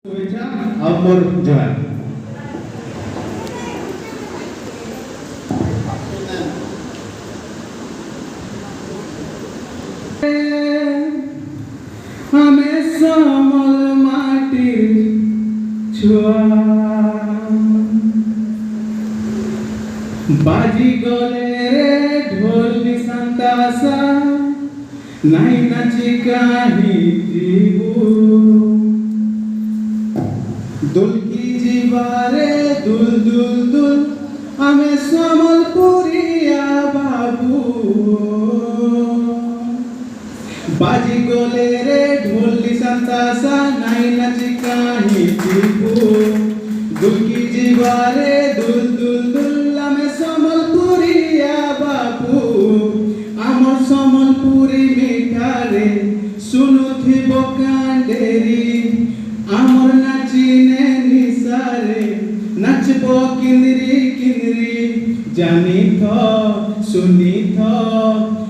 और मोर जोहार हमें समल माटिर छुआ बाजी गले रे ढोल निसंतासा नहीं नाची काही जीवू दुल की जीवारे दुल दुल दुल हमें समलपुरिया बाबू बाजी गोले रे ढोली संतासा नहीं नाची काही जीवू दुल की जीवारे दुल दुल दुल हमें समलपुरिया बाबू आमर समलपुरी मिठारे सुनु थी बकांडेरी आमर नाचिने निसारे नाचबो किंदरी किंदरी जानी थो सुनी थो